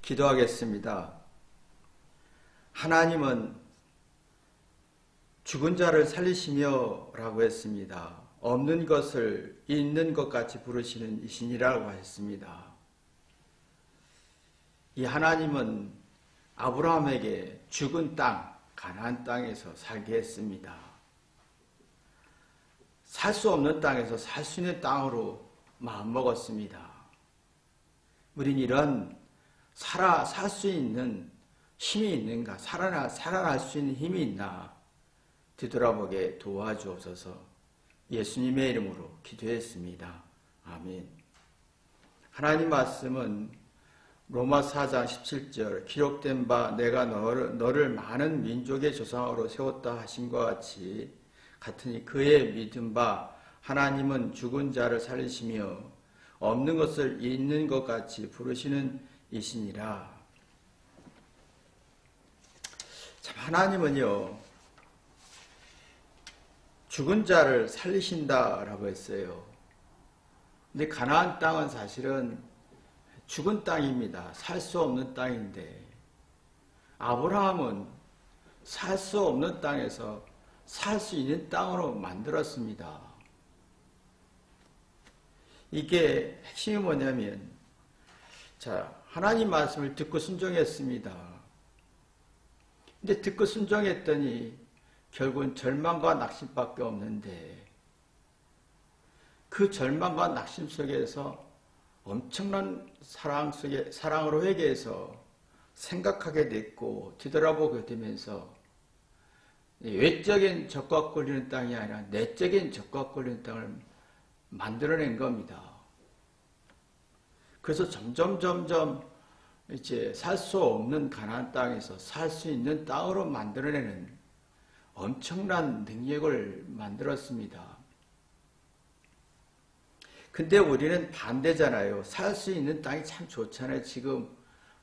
기도하겠습니다. 하나님은 죽은 자를 살리시며 라고 했습니다. 없는 것을 있는 것 같이 부르시는 이신이라고 했습니다. 이 하나님은 아브라함에게 죽은 땅, 가나안 땅에서 살게 했습니다. 살 수 없는 땅에서 살 수 있는 땅으로 마음먹었습니다. 우린 이런 살 수 있는 힘이 있는가, 살아날 수 있는 힘이 있나 뒤돌아보게 도와주옵소서. 예수님의 이름으로 기도했습니다. 아멘. 하나님 말씀은 로마 4장 17절 기록된 바 내가 너를 많은 민족의 조상으로 세웠다 하신 것 같이 같으니 그의 믿은 바 하나님은 죽은 자를 살리시며 없는 것을 있는 것 같이 부르시는 이시니라. 참 하나님은요 죽은 자를 살리신다라고 했어요. 근데 가나안 땅은 사실은 죽은 땅입니다. 살 수 없는 땅인데 아브라함은 살 수 없는 땅에서 살 수 있는 땅으로 만들었습니다. 이게 핵심이 뭐냐면 하나님 말씀을 듣고 순종했습니다. 근데 듣고 순종했더니 결국은 절망과 낙심밖에 없는데 그 절망과 낙심 속에서 엄청난 사랑으로 회개해서 생각하게 됐고 뒤돌아보게 되면서 외적인 적과 꼴리는 땅이 아니라 내적인 적과 꼴리는 땅을 만들어낸 겁니다. 그래서 점점 이제 살 수 없는 가나안 땅에서 살 수 있는 땅으로 만들어내는 엄청난 능력을 만들었습니다. 근데 우리는 반대잖아요. 살 수 있는 땅이 참 좋잖아요. 지금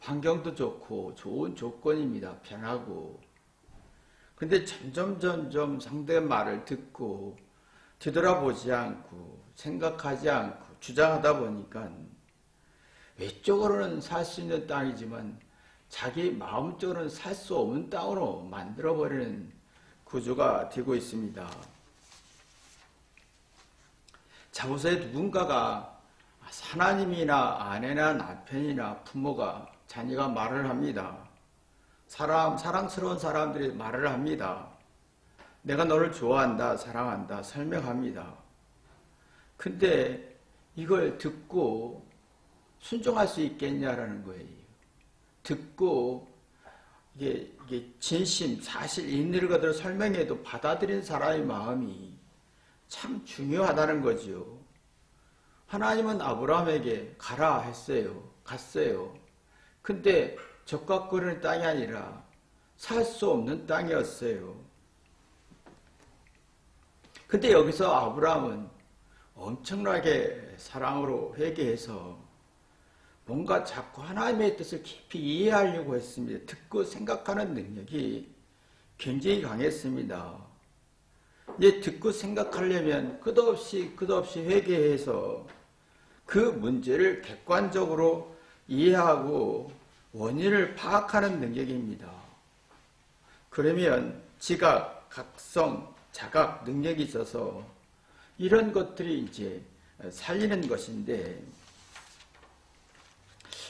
환경도 좋고 좋은 조건입니다. 편하고. 근데 점점 상대의 말을 듣고 뒤돌아보지 않고 생각하지 않고 주장하다 보니까 외적으로는 살 수 있는 땅이지만 자기 마음적으로는 살 수 없는 땅으로 만들어버리는 구조가 되고 있습니다. 자보세에 누군가가 하나님이나 아내나 남편이나 부모가 자녀가 말을 합니다. 사랑스러운 사람들이 말을 합니다. 내가 너를 좋아한다, 사랑한다, 설명합니다. 근데 이걸 듣고 순종할 수 있겠냐라는 거예요. 듣고 이게 진심, 사실 인내를 가지고 설명해도 받아들인 사람의 마음이 참 중요하다는 거죠. 하나님은 아브라함에게 가라 했어요. 갔어요. 근데 적과 꼴리는 땅이 아니라 살 수 없는 땅이었어요. 근데 여기서 아브라함은 엄청나게 사랑으로 회개해서 뭔가 자꾸 하나님의 뜻을 깊이 이해하려고 했습니다. 듣고 생각하는 능력이 굉장히 강했습니다. 이제 듣고 생각하려면 끝없이 회개해서 그 문제를 객관적으로 이해하고 원인을 파악하는 능력입니다. 그러면 지각, 각성, 자각 능력이 있어서 이런 것들이 이제 살리는 것인데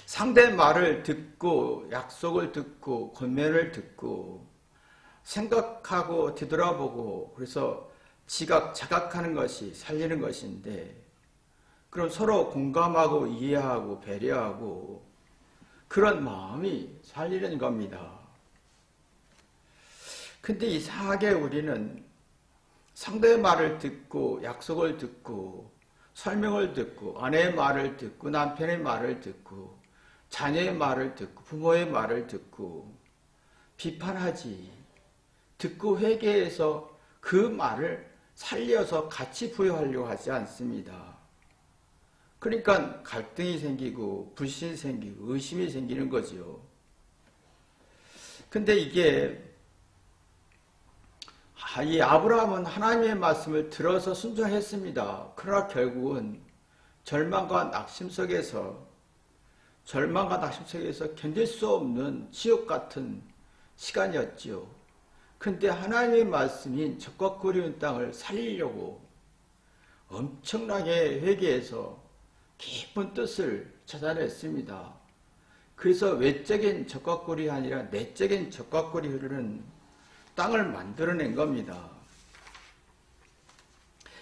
상대 말을 듣고 약속을 듣고 권면을 듣고 생각하고 뒤돌아보고 그래서 지각, 자각하는 것이 살리는 것인데 그럼 서로 공감하고 이해하고 배려하고 그런 마음이 살리는 겁니다. 근데 이상하게 우리는 상대의 말을 듣고 약속을 듣고 설명을 듣고 아내의 말을 듣고 남편의 말을 듣고 자녀의 말을 듣고 부모의 말을 듣고 비판하지 듣고 회개해서 그 말을 살려서 같이 부여하려고 하지 않습니다. 그러니까 갈등이 생기고 불신이 생기고 의심이 생기는 거죠. 근데 이게 이 아브라함은 하나님의 말씀을 들어서 순종했습니다. 그러나 결국은 절망과 낙심 속에서 절망과 낙심 속에서 견딜 수 없는 지옥 같은 시간이었지요. 근데 하나님의 말씀인 적과 그리운 땅을 살리려고 엄청나게 회개해서 깊은 뜻을 찾아냈습니다. 그래서 외적인 적과 꼴이 아니라 내적인 적과 꼴이 흐르는 땅을 만들어낸 겁니다.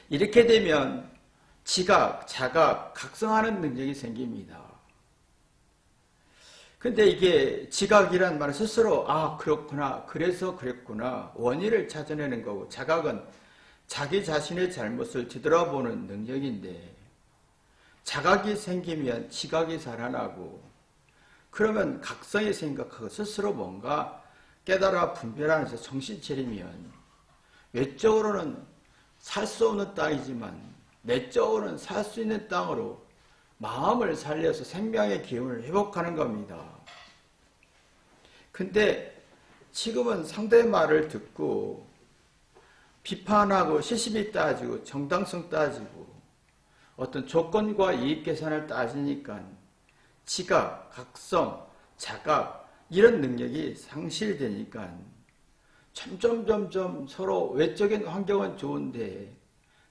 이렇게 되면 지각, 자각, 각성하는 능력이 생깁니다. 근데 이게 지각이란 말은 스스로 그렇구나, 그래서 그랬구나 원인을 찾아내는 거고, 자각은 자기 자신의 잘못을 뒤돌아보는 능력인데, 자각이 생기면 지각이 살아나고, 그러면 각성이 생각하고 스스로 뭔가 깨달아 분별하면서 정신 차리면 외적으로는 살 수 없는 땅이지만 내적으로는 살 수 있는 땅으로 마음을 살려서 생명의 기운을 회복하는 겁니다. 근데 지금은 상대의 말을 듣고 비판하고 시시비 따지고 정당성 따지고 어떤 조건과 이익 계산을 따지니까 지각, 각성, 자각 이런 능력이 상실되니까 점점 서로 외적인 환경은 좋은데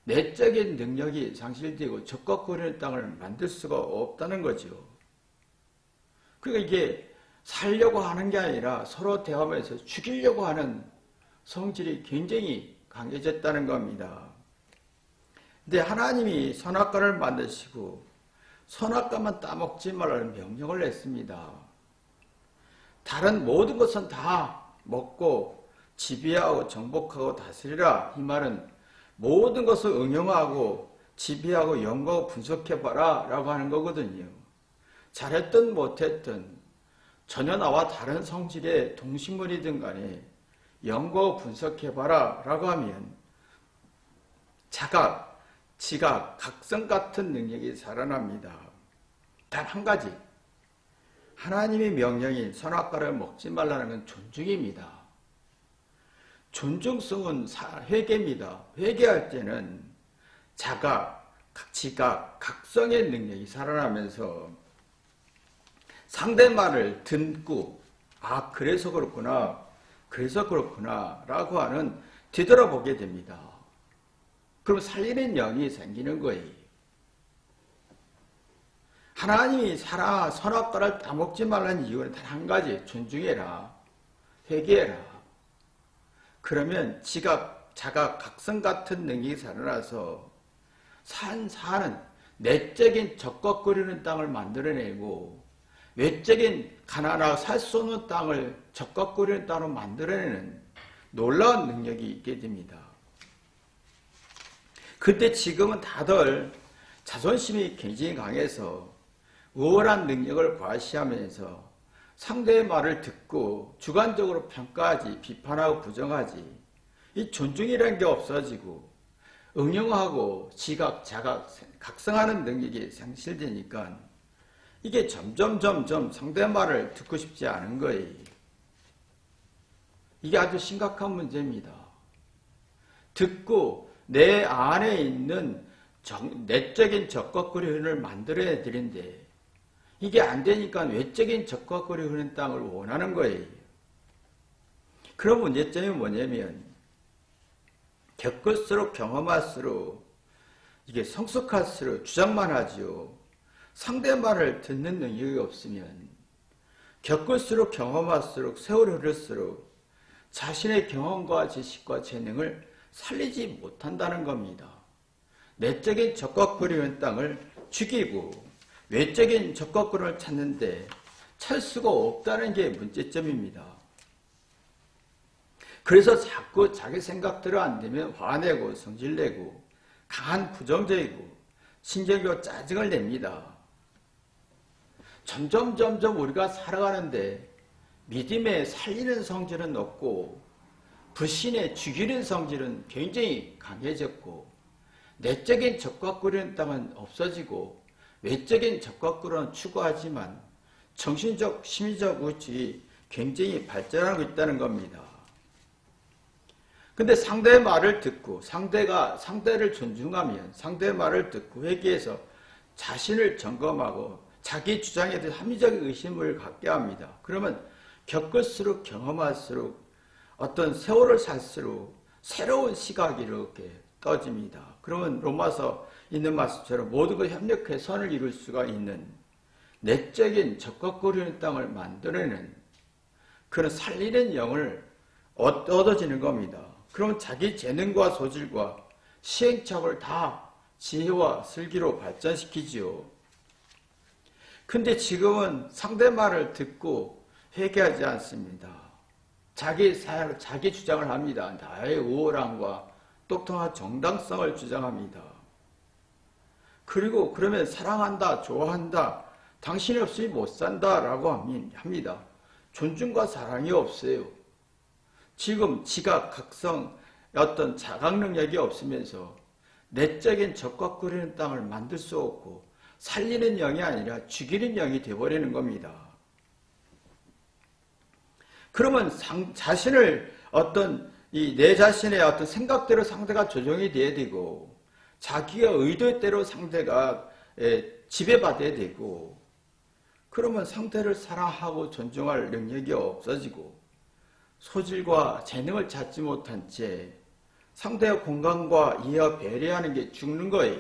내적인 능력이 상실되고 적각거리는 땅을 만들 수가 없다는 거죠. 그러니까 이게 살려고 하는 게 아니라 서로 대화하면서 죽이려고 하는 성질이 굉장히 강해졌다는 겁니다. 근데 하나님이 선악과를 만드시고 선악과만 따먹지 말라는 명령을 했습니다. 다른 모든 것은 다 먹고 지배하고 정복하고 다스리라. 이 말은 모든 것을 응용하고 지배하고 연구하고 분석해봐라 라고 하는 거거든요. 잘했든 못했든 전혀 나와 다른 성질의 동식물이든 간에 연구하고 분석해봐라 라고 하면 자각, 지각, 각성 같은 능력이 살아납니다. 단 한 가지, 하나님의 명령인 선악과를 먹지 말라는 건 존중입니다. 존중성은 회개입니다. 회개할 때는 자각, 지각, 각성의 능력이 살아나면서 상대 말을 듣고 그래서 그렇구나 라고 하는 뒤돌아보게 됩니다. 그럼 살리는 영이 생기는 거예요. 하나님이 선악과를 따먹지 말라는 이유는 단 한 가지, 존중해라, 회개해라. 그러면 지각, 자각, 각성 같은 능력이 살아나서 사는 내적인 적각거리는 땅을 만들어내고 외적인 가난하고 살 수 없는 땅을 적각거리는 땅으로 만들어내는 놀라운 능력이 있게 됩니다. 그때 지금은 다들 자존심이 굉장히 강해서 우월한 능력을 과시하면서 상대의 말을 듣고 주관적으로 평가하지, 비판하고 부정하지, 이 존중이라는 게 없어지고 응용하고 지각, 자각, 각성하는 능력이 상실되니까 이게 점점 상대의 말을 듣고 싶지 않은 거예요. 이게 아주 심각한 문제입니다. 듣고 내 안에 있는 내적인 적각거리 흐름을 만들어야 되는데 이게 안 되니까 외적인 적각거리 흐르는 땅을 원하는 거예요. 그런 문제점이 뭐냐면 겪을수록 경험할수록 이게 성숙할수록 주장만 하지요. 상대 말을 듣는 능력이 없으면 겪을수록 경험할수록 세월이 흐를수록 자신의 경험과 지식과 재능을 살리지 못한다는 겁니다. 내적인 적각거리는 땅을 죽이고 외적인 적각거리를 찾는데 찾을 수가 없다는 게 문제점입니다. 그래서 자꾸 자기 생각대로 안 되면 화내고 성질내고 강한 부정적이고 신경과 짜증을 냅니다. 점점 우리가 살아가는데 믿음에 살리는 성질은 없고 불신에 죽이는 성질은 굉장히 강해졌고 내적인 적각거리는 땅은 없어지고 외적인 적각거리는 추구하지만 정신적, 심리적 우울증이 굉장히 발전하고 있다는 겁니다. 근데 상대의 말을 듣고 상대를 존중하면 상대의 말을 듣고 회개해서 자신을 점검하고 자기 주장에 대해 합리적 의심을 갖게 합니다. 그러면 겪을수록 경험할수록 어떤 세월을 살수록 새로운 시각이 이렇게 떠집니다. 그러면 로마서 있는 말씀처럼 모두가 협력해 선을 이룰 수가 있는 내적인 적극거리는 땅을 만들어내는 그런 살리는 영을 얻어지는 겁니다. 그러면 자기 재능과 소질과 시행착오를 다 지혜와 슬기로 발전시키지요. 근데 지금은 상대 말을 듣고 회개하지 않습니다. 자기 주장을 합니다. 나의 우월함과 똑똑한 정당성을 주장합니다. 그리고 그러면 사랑한다, 좋아한다, 당신이 없이 못 산다 라고 합니다. 존중과 사랑이 없어요. 지금 지각, 각성, 어떤 자각 능력이 없으면서 내적인 적각거리는 땅을 만들 수 없고 살리는 영이 아니라 죽이는 영이 되어버리는 겁니다. 그러면 자신을 어떤 내 자신의 어떤 생각대로 상대가 조정이 돼야 되고 자기가 의도대로 상대가 지배받아야 되고 그러면 상대를 사랑하고 존중할 능력이 없어지고 소질과 재능을 찾지 못한 채 상대의 공감과 이해와 배려하는 게 죽는 거예요.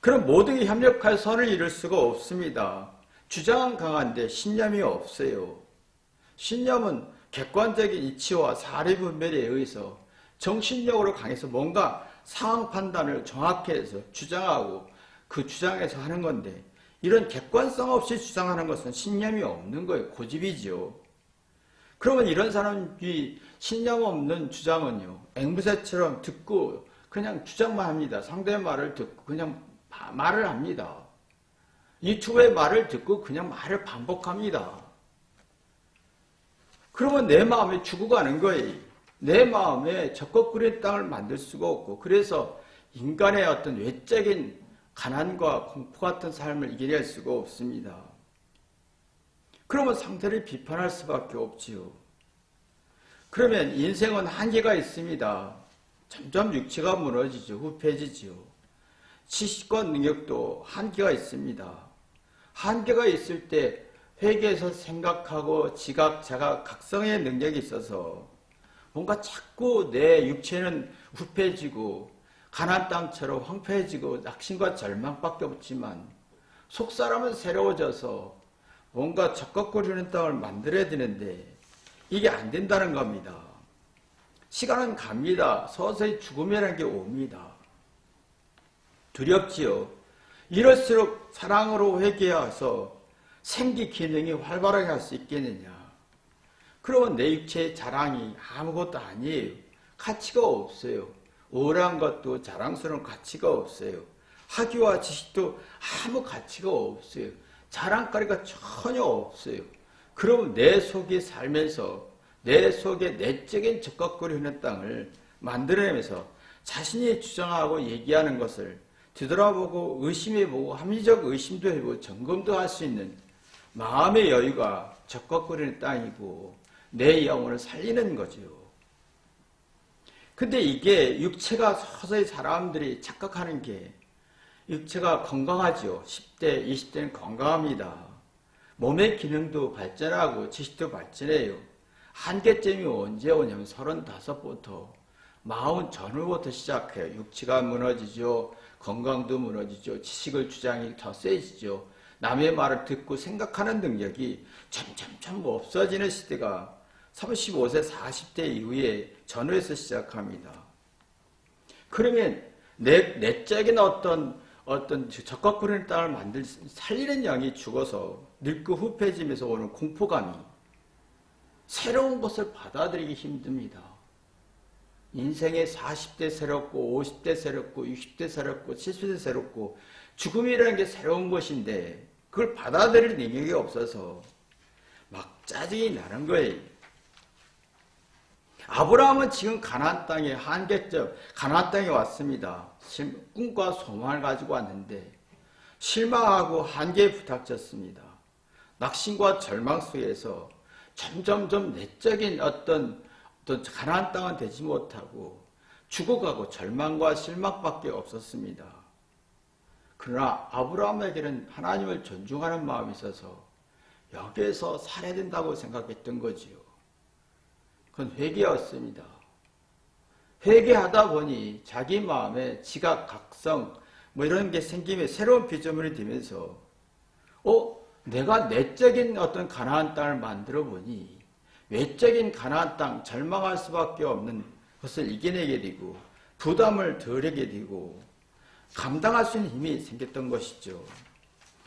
그럼 모두가 협력할 선을 이룰 수가 없습니다. 주장은 강한데 신념이 없어요. 신념은 객관적인 이치와 사례 분별에 의해서 정신력으로 강해서 뭔가 상황 판단을 정확히 해서 주장하고 그 주장에서 하는 건데 이런 객관성 없이 주장하는 것은 신념이 없는 거예요. 고집이죠. 그러면 이런 사람이 신념 없는 주장은요. 앵무새처럼 듣고 그냥 주장만 합니다. 상대의 말을 듣고 그냥 말을 합니다. 유튜브의 말을 듣고 그냥 말을 반복합니다. 그러면 내 마음이 죽어가는 거예요. 내 마음에 적극구린 땅을 만들 수가 없고 그래서 인간의 어떤 외적인 가난과 공포 같은 삶을 이겨낼 수가 없습니다. 그러면 상대를 비판할 수밖에 없지요. 그러면 인생은 한계가 있습니다. 점점 육체가 무너지죠. 후패지지요. 지식과 능력도 한계가 있습니다. 한계가 있을 때 회개해서 생각하고 지각, 자각, 각성의 능력이 있어서 뭔가 자꾸 내 육체는 후패지고 가나안 땅처럼 황폐해지고 낙심과 절망밖에 없지만 속사람은 새로워져서 뭔가 적극거리는 땅을 만들어야 되는데 이게 안 된다는 겁니다. 시간은 갑니다. 서서히 죽음이라는 게 옵니다. 두렵지요. 이럴수록 사랑으로 회개해서 생기 기능이 활발하게 할 수 있겠느냐. 그러면 내 육체의 자랑이 아무것도 아니에요. 가치가 없어요. 우월한 것도 자랑스러운 가치가 없어요. 학위와 지식도 아무 가치가 없어요. 자랑거리가 전혀 없어요. 그러면 내 속에 살면서 내 속에 내적인 적각거리는 땅을 만들어내면서 자신이 주장하고 얘기하는 것을 뒤돌아보고 의심해보고 합리적 의심도 해보고 점검도 할 수 있는 마음의 여유가 적각거리는 땅이고 내 영혼을 살리는 거죠. 근데 이게 육체가 서서히 사람들이 착각하는 게 육체가 건강하죠. 10대, 20대는 건강합니다. 몸의 기능도 발전하고 지식도 발전해요. 한계점이 언제 오냐면 35부터 40 전후부터 시작해요. 육체가 무너지죠. 건강도 무너지죠. 지식을 주장이 더 세지죠. 남의 말을 듣고 생각하는 능력이 점점 없어지는 시대가 35세, 40대 이후에 전후에서 시작합니다. 그러면 내적인 어떤 적각거리는 땅을 살리는 영이 죽어서 늙고 후패짐에서 오는 공포감이 새로운 것을 받아들이기 힘듭니다. 인생의 40대 새롭고 50대 새롭고 60대 새롭고 70대 새롭고 죽음이라는 게 새로운 것인데 그걸 받아들일 능력이 없어서 막 짜증이 나는 거예요. 아브라함은 지금 가나안 땅에 한계점, 가나안 땅에 왔습니다. 꿈과 소망을 가지고 왔는데 실망하고 한계에 부닥쳤습니다. 낙심과 절망 속에서 점점 내적인 어떤 가나안 땅은 되지 못하고 죽어가고 절망과 실망밖에 없었습니다. 그러나 아브라함에게는 하나님을 존중하는 마음이 있어서 여기에서 살아야 된다고 생각했던 거지요. 그건 회개였습니다. 회개하다 보니 자기 마음에 지각, 각성 이런 게 생기면 새로운 피조물이 되면서 내가 내적인 어떤 가나안 땅을 만들어 보니 외적인 가나안 땅 절망할 수밖에 없는 것을 이겨내게 되고 부담을 덜하게 되고 감당할 수 있는 힘이 생겼던 것이죠.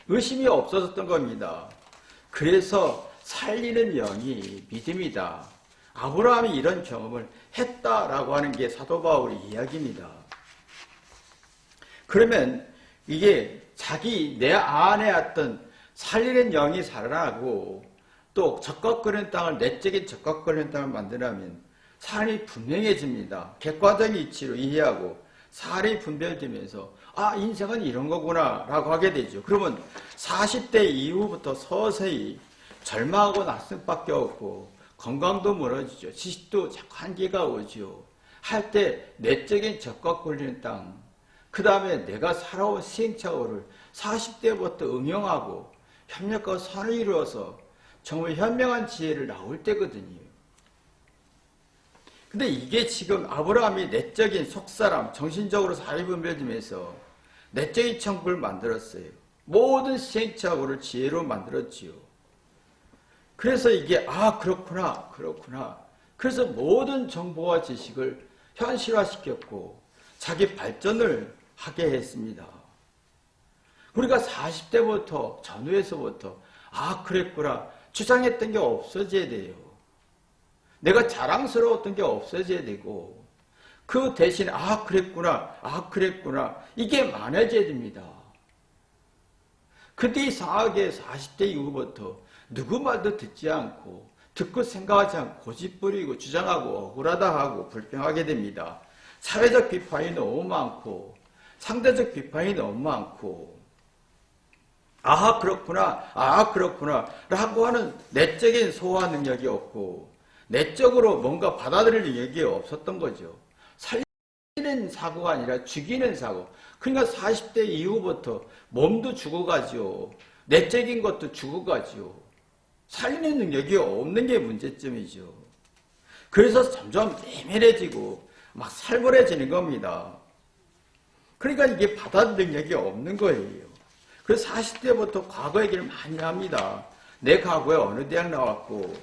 의심이 없어졌던 겁니다. 그래서 살리는 영이 믿음이다. 아브라함이 이런 경험을 했다라고 하는 게 사도 바울의 이야기입니다. 그러면 이게 내 안에 왔던 살리는 영이 살아나고 또 적각거리는 땅을 내적인 적각거리는 땅을 만들려면 사람이 분명해집니다. 객관적인 이치로 이해하고 사람이 분별되면서 인생은 이런 거구나 라고 하게 되죠. 그러면 40대 이후부터 서서히 절망하고 낙심밖에 없고 건강도 무너지죠. 지식도 자꾸 한계가 오죠. 할 때 내적인 적각 걸리는 땅, 그 다음에 내가 살아온 시행착오를 40대부터 응용하고 협력과 선을 이루어서 정말 현명한 지혜를 나올 때거든요. 근데 이게 지금 아브라함이 내적인 속사람, 정신적으로 사회 분별되면서 내적인 천국을 만들었어요. 모든 시행착오를 지혜로 만들었지요. 그래서 이게 그렇구나. 그래서 모든 정보와 지식을 현실화시켰고 자기 발전을 하게 했습니다. 우리가 40대부터 전후에서부터 그랬구나 주장했던 게 없어져야 돼요. 내가 자랑스러웠던 게 없어져야 되고 그 대신에 그랬구나 이게 많아져야 됩니다. 근데 이상하게 40대 이후부터 누구 말도 듣지 않고 듣고 생각하지 않고 고집부리고 주장하고 억울하다 하고 불평하게 됩니다. 사회적 비판이 너무 많고 상대적 비판이 너무 많고 그렇구나 라고 하는 내적인 소화 능력이 없고 내적으로 뭔가 받아들일 능력이 없었던 거죠. 살리는 사고가 아니라 죽이는 사고. 그러니까 40대 이후부터 몸도 죽어가죠. 내적인 것도 죽어가죠. 살리는 능력이 없는 게 문제점이죠. 그래서 점점 예민해지고 막 살벌해지는 겁니다. 그러니까 이게 받아들일 능력이 없는 거예요. 그래서 40대부터 과거 얘기를 많이 합니다. 내 과거에 어느 대학 나왔고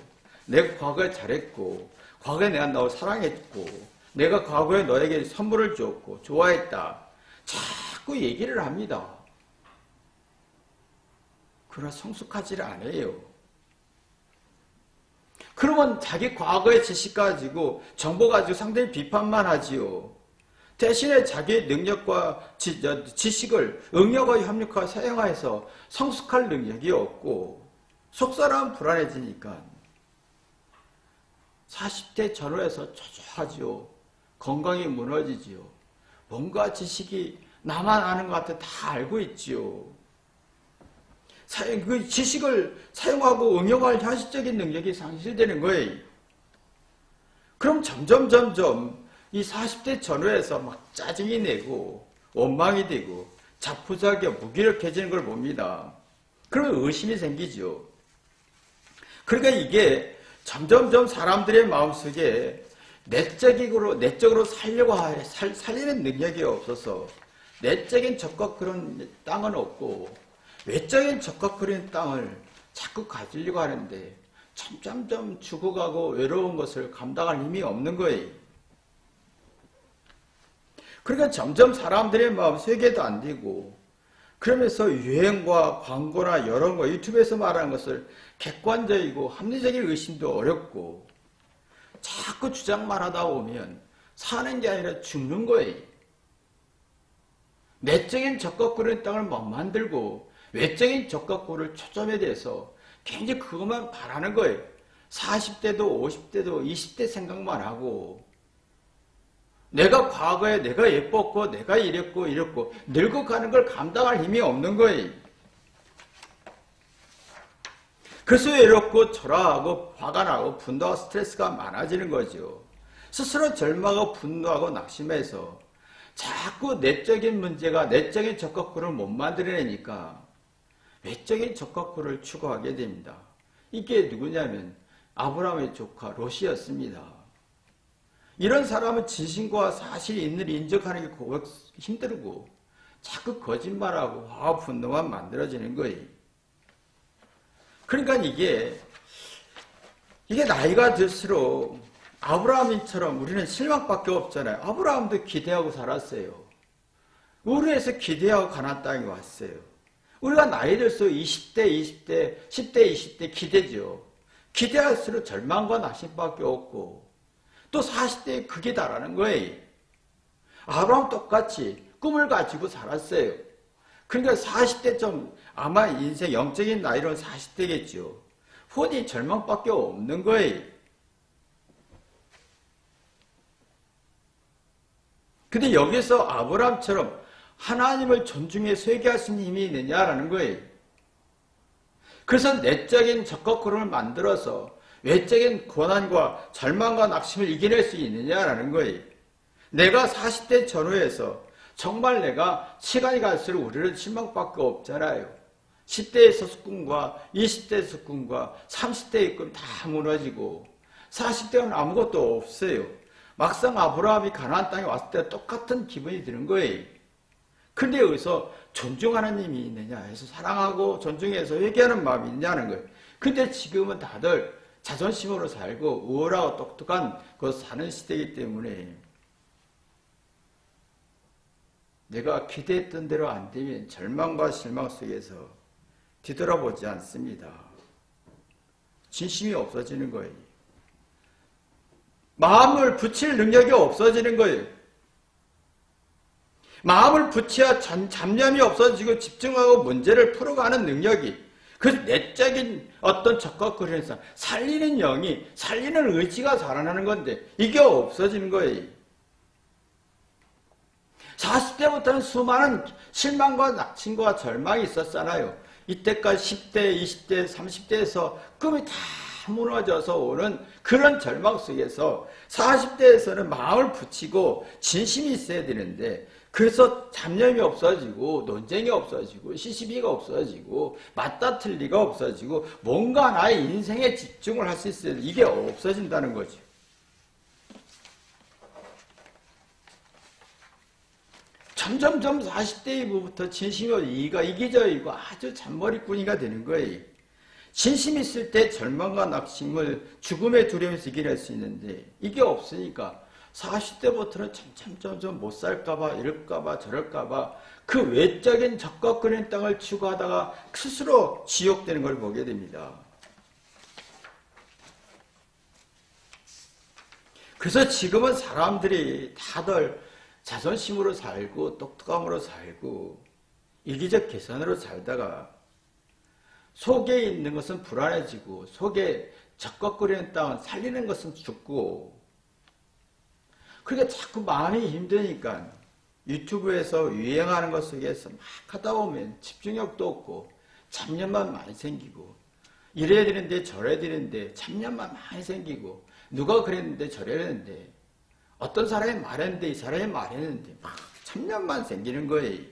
내 과거에 잘했고 과거에 내가 너 사랑했고 내가 과거에 너에게 선물을 줬고 좋아했다. 자꾸 얘기를 합니다. 그러나 성숙하지를 않아요. 그러면 자기 과거의 지식 가지고 정보 가지고 상대히 비판만 하지요. 대신에 자기의 능력과 지식을 응용과 협력과 사용해서 성숙할 능력이 없고 속사람 불안해지니까 40대 전후에서 초조하지요. 건강이 무너지지요. 뭔가 지식이 나만 아는 것 같아 다 알고 있지요. 그 지식을 사용하고 응용할 현실적인 능력이 상실되는 거예요. 그럼 점점 이 40대 전후에서 막 짜증이 내고 원망이 되고 자포자기하고 무기력해지는 걸 봅니다. 그러면 의심이 생기죠. 그러니까 이게 점점 사람들의 마음속에 내적으로 살리는 능력이 없어서 내적인 적각 그런 땅은 없고 외적인 적각 그런 땅을 자꾸 가지려고 하는데 점점 죽어가고 외로운 것을 감당할 힘이 없는 거예요. 그러니까 점점 사람들의 마음 세계도 안 되고 그러면서 유행과 광고나 여러 거 유튜브에서 말하는 것을 객관적이고 합리적인 의심도 어렵고 자꾸 주장만 하다 보면 사는 게 아니라 죽는 거예요. 내적인 적각구는 땅을 못 만들고 외적인 적각구를 초점에 대해서 굉장히 그것만 바라는 거예요. 40대도 50대도 20대 생각만 하고 내가 과거에 내가 예뻤고 내가 이랬고 늙어가는 걸 감당할 힘이 없는 거예요. 그래서 외롭고 초라하고 화가 나고 분노와 스트레스가 많아지는 거죠. 스스로 절망하고 분노하고 낙심해서 자꾸 내적인 문제가 내적인 적합구를 못 만들어내니까 외적인 적합구를 추구하게 됩니다. 이게 누구냐면 아브라함의 조카 롯이었습니다. 이런 사람은 진심과 사실이 있는 인정하는 게 힘들고 자꾸 거짓말하고 화와 분노만 만들어지는 거예요. 그러니까 이게 나이가 들수록 아브라함처럼 우리는 실망밖에 없잖아요. 아브라함도 기대하고 살았어요. 우르에서 기대하고 가나안 땅에 왔어요. 우리가 나이 들수록 20대, 10대, 20대 기대죠. 기대할수록 절망과 낙심밖에 없고 또 40대에 극에 달하는 거예요. 아브라함 똑같이 꿈을 가지고 살았어요. 그러니까 40대쯤 아마 인생 영적인 나이로는 40대겠죠. 후원이 절망밖에 없는 거예요. 근데 여기서 아브라함처럼 하나님을 존중해서 회개할 수 있는 힘이 있느냐라는 거예요. 그래서 내적인 적극구름을 만들어서 외적인 고난과 절망과 낙심을 이겨낼 수 있느냐라는 거예요. 내가 40대 전후에서 정말 내가 시간이 갈수록 우리는 실망밖에 없잖아요. 10대에서 꿈과 20대에서 꿈과 30대의 꿈 다 무너지고 40대는 아무것도 없어요. 막상 아브라함이 가나안 땅에 왔을 때 똑같은 기분이 드는 거예요. 근데 여기서 존중하는 힘이 있느냐 해서 사랑하고 존중해서 회개하는 마음이 있냐는 거예요. 근데 지금은 다들 자존심으로 살고 우월하고 똑똑한 그 사는 시대이기 때문에 내가 기대했던 대로 안 되면 절망과 실망 속에서 뒤돌아보지 않습니다. 진심이 없어지는 거예요. 마음을 붙일 능력이 없어지는 거예요. 마음을 붙여야 잡념이 없어지고 집중하고 문제를 풀어가는 능력이 그 내적인 어떤 적극거리에서 살리는 영이 살리는 의지가 살아나는 건데 이게 없어지는 거예요. 40대부터는 수많은 실망과 낙심과 절망이 있었잖아요. 이때까지 10대, 20대, 30대에서 꿈이 다 무너져서 오는 그런 절망 속에서 40대에서는 마음을 붙이고 진심이 있어야 되는데 그래서 잡념이 없어지고 논쟁이 없어지고 시시비가 없어지고 맞다 틀리가 없어지고 뭔가 나의 인생에 집중을 할 수 있어야 돼. 이게 없어진다는 거죠. 점점점 40대 이후부터 진심이 이가 이기적이고 아주 잔머리꾼이가 되는 거예요. 진심이 있을 때 절망과 낙심을 죽음의 두려움에서 이겨낼 수 있는데 이게 없으니까 40대부터는 점점 못 살까봐 이럴까봐 저럴까봐 그 외적인 적극적인 땅을 추구하다가 스스로 지옥되는 걸 보게 됩니다. 그래서 지금은 사람들이 다들 자존심으로 살고 똑똑함으로 살고 이기적 계산으로 살다가 속에 있는 것은 불안해지고 속에 적극거리는 땅은 살리는 것은 죽고 그러니까 자꾸 마음이 힘드니까 유튜브에서 유행하는 것 속에서 막 하다 보면 집중력도 없고 잡념만 많이 생기고 이래야 되는데 저래야 되는데 잡념만 많이 생기고 누가 그랬는데 저랬는데 어떤 사람이 말했는데 이 사람이 말했는데 막 잡념만 생기는 거예요.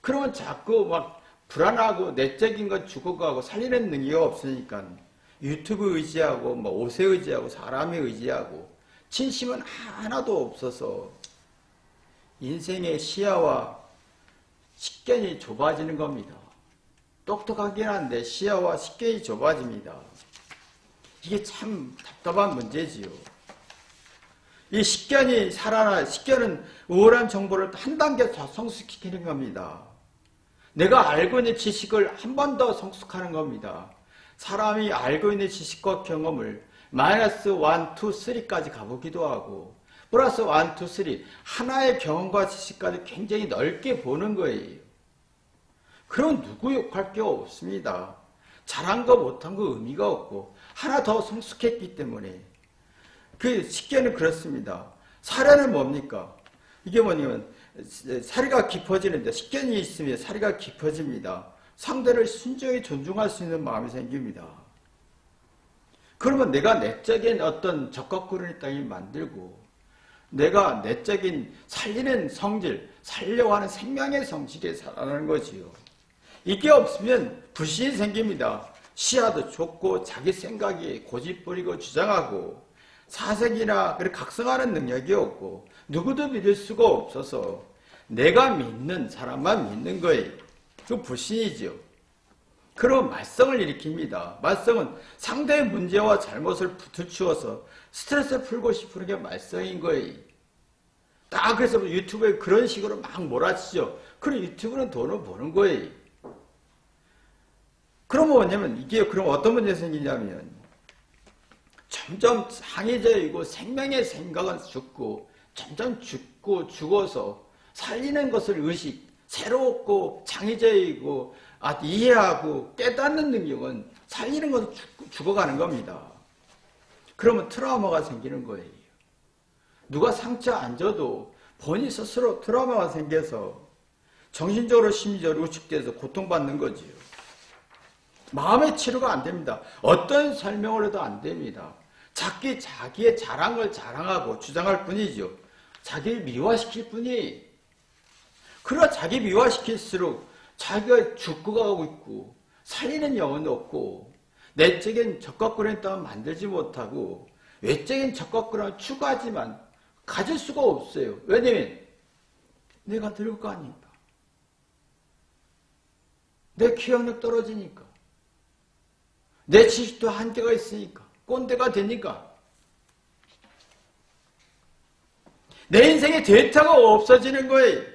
그러면 자꾸 막 불안하고 내적인 건 죽어가고 살리는 능력이 없으니까 유튜브 의지하고 뭐 옷에 의지하고 사람에 의지하고 진심은 하나도 없어서 인생의 시야와 식견이 좁아지는 겁니다. 똑똑하긴 한데 시야와 식견이 좁아집니다. 이게 참 답답한 문제지요. 이 식견이 식견은 우월한 정보를 한 단계 더 성숙시키는 겁니다. 내가 알고 있는 지식을 한 번 더 성숙하는 겁니다. 사람이 알고 있는 지식과 경험을 마이너스 1, 2, 3까지 가보기도 하고 플러스 1, 2, 3 하나의 경험과 지식까지 굉장히 넓게 보는 거예요. 그럼 누구 욕할 게 없습니다. 잘한 거 못한 거 의미가 없고 하나 더 성숙했기 때문에 그 식견은 그렇습니다. 사례는 뭡니까? 이게 뭐냐면 사리가 깊어지는데 식견이 있으면 사리가 깊어집니다. 상대를 순전히 존중할 수 있는 마음이 생깁니다. 그러면 내가 내적인 어떤 적극구름의 땅을 만들고 내가 내적인 살리는 성질, 살려고 하는 생명의 성질에 살아가는 거지요. 이게 없으면 불신이 생깁니다. 시야도 좁고 자기 생각이 고집부리고 주장하고 사색이나 각성하는 능력이 없고 누구도 믿을 수가 없어서 내가 믿는 사람만 믿는 거예요. 그 불신이죠. 그럼 말썽을 일으킵니다. 말썽은 상대의 문제와 잘못을 들추어서 스트레스를 풀고 싶은 게 말썽인 거예요. 딱 그래서 유튜브에 그런 식으로 막 몰아치죠. 그럼 유튜브는 돈을 버는 거예요. 그러면 뭐냐면 이게 그럼 어떤 문제가 생기냐면 점점 항해자이고 생명의 생각은 죽고 점점 죽어서 살리는 것을 의식, 새롭고 창의적이고 이해하고 깨닫는 능력은 살리는 것은 죽어가는 겁니다. 그러면 트라우마가 생기는 거예요. 누가 상처 안 줘도 본인 스스로 트라우마가 생겨서 정신적으로 심리적으로 위축돼서 고통받는 거지요. 마음의 치료가 안 됩니다. 어떤 설명을 해도 안 됩니다. 자기의 잘한 걸 자랑하고 주장할 뿐이죠. 자기를 미화시킬 뿐이. 그러나 자기 미화시킬수록 자기가 죽어가고 있고 살리는 영은 없고 내적인 적각구렁이 따윈 만들지 못하고 외적인 적각구렁을 추구하지만 가질 수가 없어요. 왜냐면 내가 늙을 거 아닙니까? 내 기억력 떨어지니까. 내 지식도 한계가 있으니까. 꼰대가 되니까. 내 인생에 데이터가 없어지는 거예요.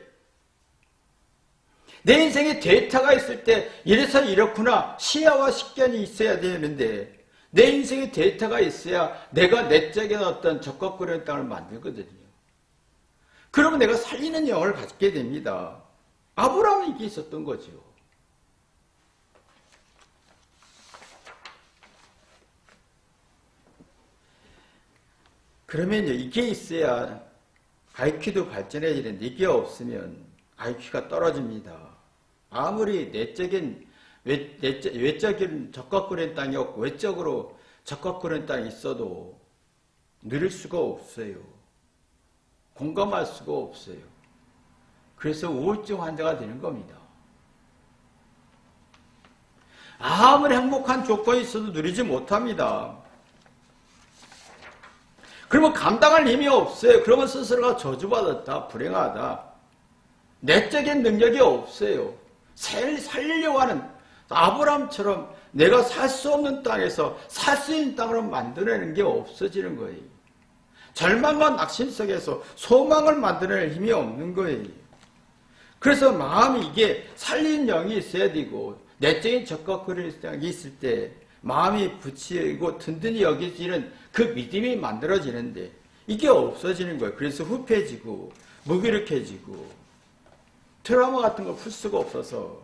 내 인생에 데이터가 있을 때 이래서 이렇구나 시야와 식견이 있어야 되는데 내 인생에 데이터가 있어야 내가 내적인 어떤 적각구렁이 땅을 만들거든요. 그러면 내가 살리는 영을 갖게 됩니다. 아브라함은 이게 있었던 거죠. 그러면요, 이게 있어야 IQ도 발전해야 되는데 이게 없으면 IQ가 떨어집니다. 아무리 외적인 적각구렁이 땅이 없고 외적으로 적각구렁이 땅이 있어도 누릴 수가 없어요. 공감할 수가 없어요. 그래서 우울증 환자가 되는 겁니다. 아무리 행복한 조건이 있어도 누리지 못합니다. 그러면 감당할 힘이 없어요. 그러면 스스로가 저주받았다, 불행하다. 내적인 능력이 없어요. 살리려고 하는 아브라함처럼 내가 살 수 없는 땅에서 살 수 있는 땅으로 만들어내는 게 없어지는 거예요. 절망과 낙심 속에서 소망을 만들어낼 힘이 없는 거예요. 그래서 마음이 이게 살리는 영이 있어야 되고 내적인 적각구렁이 있을 때 마음이 붙이고 든든히 여겨지는 그 믿음이 만들어지는데 이게 없어지는 거예요. 그래서 후패지고 무기력해지고 트라우마 같은 걸 풀 수가 없어서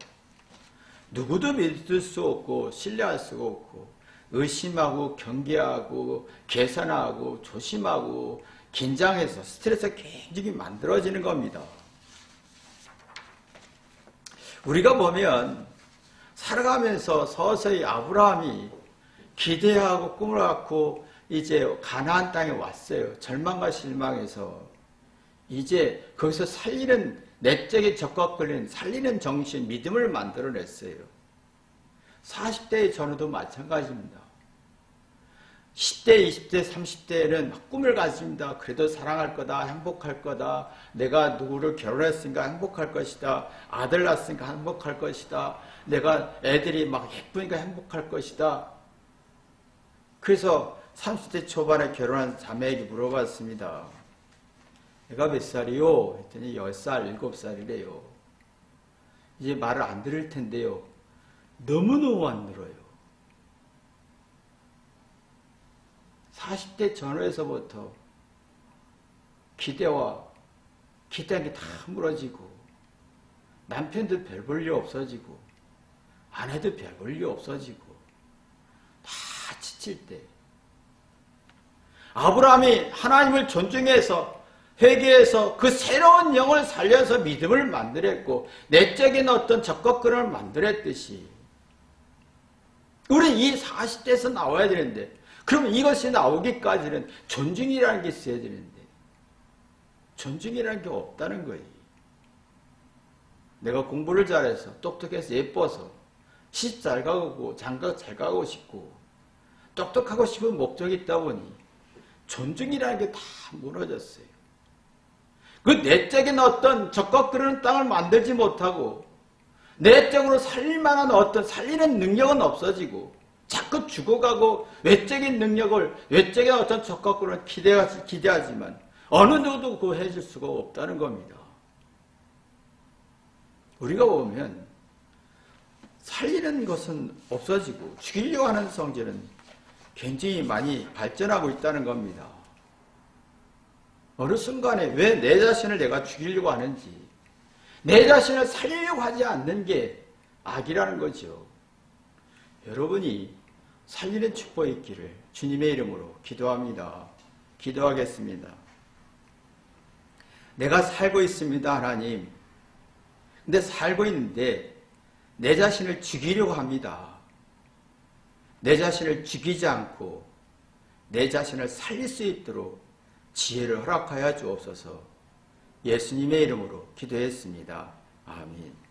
누구도 믿을 수 없고 신뢰할 수가 없고 의심하고 경계하고 계산하고 조심하고 긴장해서 스트레스가 굉장히 만들어지는 겁니다. 우리가 보면 살아가면서 서서히 아브라함이 기대하고 꿈을 갖고 이제 가나안 땅에 왔어요. 절망과 실망에서 이제 거기서 살리는 내적인 적각걸린 살리는 정신, 믿음을 만들어냈어요. 40대의 전후도 마찬가지입니다. 10대, 20대, 30대에는 꿈을 가집니다. 그래도 사랑할 거다, 행복할 거다, 내가 누구를 결혼했으니까 행복할 것이다, 아들 낳았으니까 행복할 것이다, 내가 애들이 막 예쁘니까 행복할 것이다. 그래서 30대 초반에 결혼한 자매에게 물어봤습니다. 내가 몇 살이요? 했더니 10살, 7살이래요. 이제 말을 안 들을 텐데요. 너무너무 안 들어요. 40대 전후에서부터 기대한 게 다 무너지고 남편도 별 볼 일 없어지고 아내도 별 볼 일 없어지고 다 지칠 때 아브라함이 하나님을 존중해서 회개해서 그 새로운 영을 살려서 믿음을 만들었고 내적인 어떤 적각근을 만들었듯이 우리 이 40대에서 나와야 되는데 그러면 이것이 나오기까지는 존중이라는 게 있어야 되는데 존중이라는 게 없다는 거예요. 내가 공부를 잘해서 똑똑해서 예뻐서 시집 잘 가고 장가 잘 가고 싶고 똑똑하고 싶은 목적이 있다 보니 존중이라는 게 다 무너졌어요. 그 내적인 어떤 적과 끄르는 땅을 만들지 못하고 내적으로 살릴 만한 어떤 살리는 능력은 없어지고 자꾸 죽어가고 외적인 능력을 외적인 어떤 적과 끄르는 기대하지만 어느 누구도 그거 해줄 수가 없다는 겁니다. 우리가 보면 살리는 것은 없어지고 죽이려고 하는 성질은 굉장히 많이 발전하고 있다는 겁니다. 어느 순간에 왜 내 자신을 내가 죽이려고 하는지, 내 자신을 살리려고 하지 않는 게 악이라는 거죠. 여러분이 살리는 축복이 있기를 주님의 이름으로 기도합니다. 기도하겠습니다. 내가 살고 있습니다, 하나님. 근데 살고 있는데 내 자신을 죽이려고 합니다. 내 자신을 죽이지 않고 내 자신을 살릴 수 있도록 지혜를 허락하여 주옵소서. 예수님의 이름으로 기도했습니다. 아멘.